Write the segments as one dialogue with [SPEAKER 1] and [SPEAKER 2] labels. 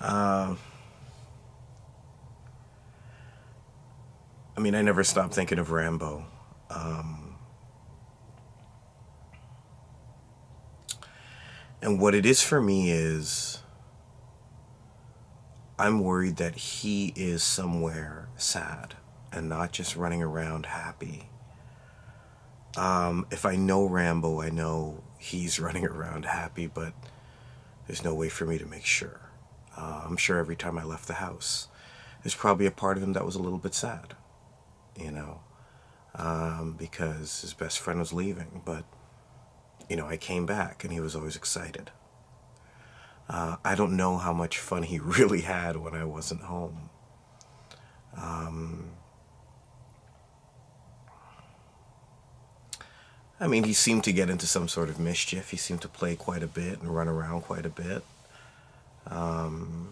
[SPEAKER 1] Uh, I mean, I never stopped thinking of Rambo. Um, and what it is for me is I'm worried that he is somewhere sad and not just running around happy. If I know Rambo, I know he's running around happy, but there's no way for me to make sure. I'm sure every time I left the house, there's probably a part of him that was a little bit sad, you know, because his best friend was leaving. But, I came back and he was always excited. I don't know how much fun he really had when I wasn't home. I mean, he seemed to get into some sort of mischief. He seemed to play quite a bit and run around quite a bit. Um,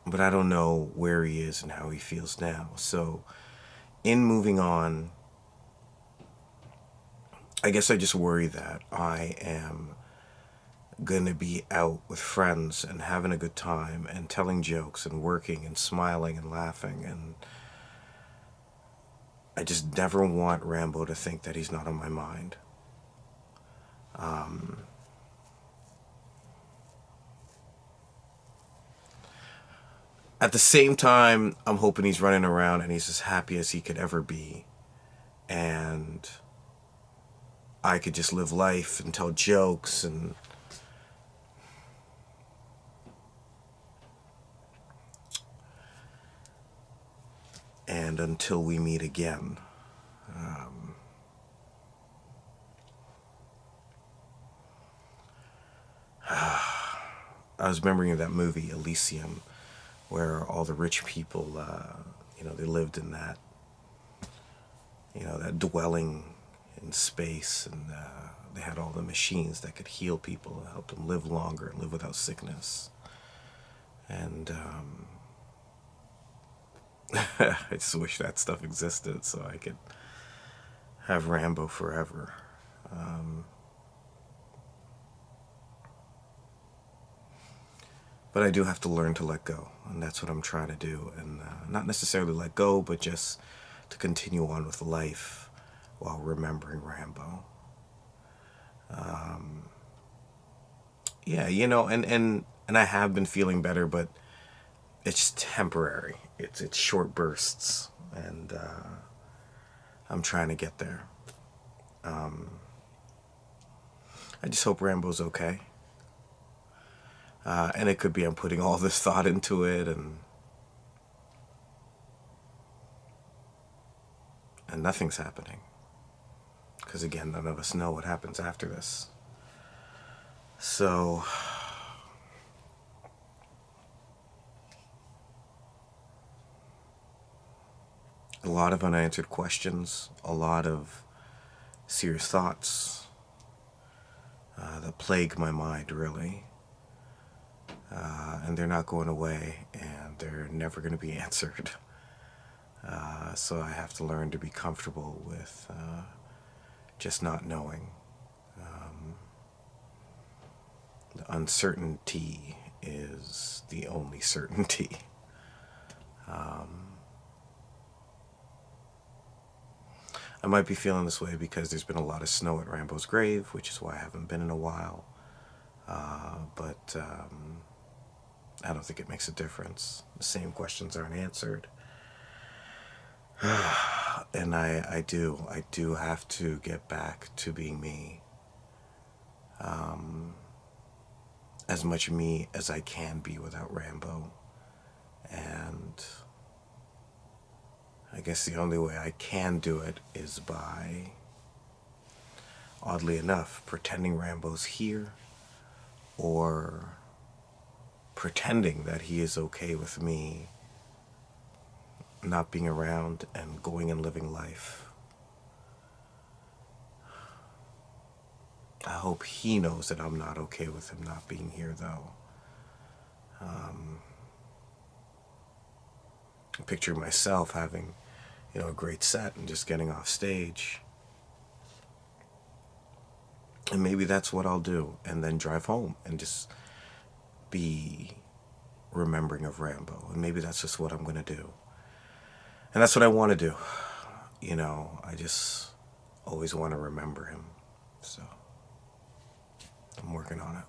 [SPEAKER 1] but I don't know where he is and how he feels now. So, in moving on, I guess I just worry that I am going to be out with friends and having a good time and telling jokes and working and smiling and laughing. And I just never want Rambo to think that he's not on my mind. Um, at the same time, I'm hoping he's running around and he's as happy as he could ever be. And I could just live life and tell jokes and until we meet again. Um, I was remembering that movie Elysium, where all the rich people, they lived in that dwelling in space, and they had all the machines that could heal people, help them live longer and live without sickness. And I just wish that stuff existed so I could have Rambo forever. Um, but I do have to learn to let go, and that's what I'm trying to do. And not necessarily let go, but just to continue on with life while remembering Rambo. Um, yeah, and I have been feeling better, but it's temporary. It's short bursts, and I'm trying to get there. Um, I just hope Rambo's okay. And it could be I'm putting all this thought into it, and nothing's happening. Because again, none of us know what happens after this. So, a lot of unanswered questions, a lot of serious thoughts that plague my mind, really. And they're not going away, and they're never going to be answered. So I have to learn to be comfortable with just not knowing. Um, the uncertainty is the only certainty. Um, I might be feeling this way because there's been a lot of snow at Rambo's grave, which is why I haven't been in a while. But I don't think it makes a difference. The same questions aren't answered. And I do have to get back to being me. Um, as much me as I can be without Rambo. And I guess the only way I can do it is by, oddly enough, pretending Rambo's here, or pretending that he is okay with me not being around and going and living life. I hope he knows that I'm not okay with him not being here, though. Um, I picture myself having a great set and just getting off stage. And maybe that's what I'll do, and then drive home and just be remembering of Rambo. And maybe that's just what I'm going to do. And that's what I want to do. I just always want to remember him. So I'm working on it.